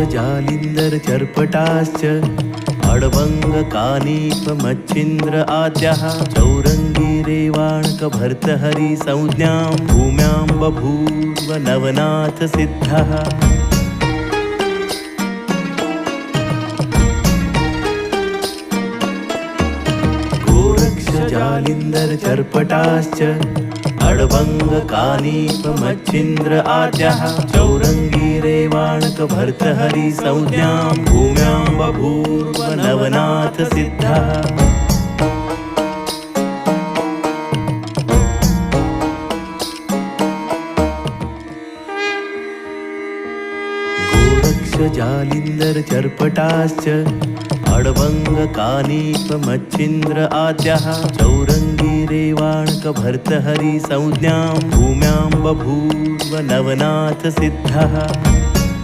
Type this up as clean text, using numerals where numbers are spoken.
जालिंदर चर्पटाश्च अडवंग कानीप मच्छिंद्र आद्याः चौरंगी रेवाणक भर्तहरि संज्ञां भूम्यां बभूव नवनाथ सिद्धः। गोरक्ष जालिंदर चर्पटाश्च अडवंग कानीप मच्छिंद्र आद्याः चौरंगी रेवाणक भर्तहरि संज्ञां भूम्यां बभूव नवनाथ सिद्धः। गोरक्ष जालिंदर चर्पटाश्च अडवंग कानीप मच्छिंद्र आद्याः चौरंगी रेवाणक भर्तहरि संज्ञां भूम्यां बभूव नवनाथ सिद्धः।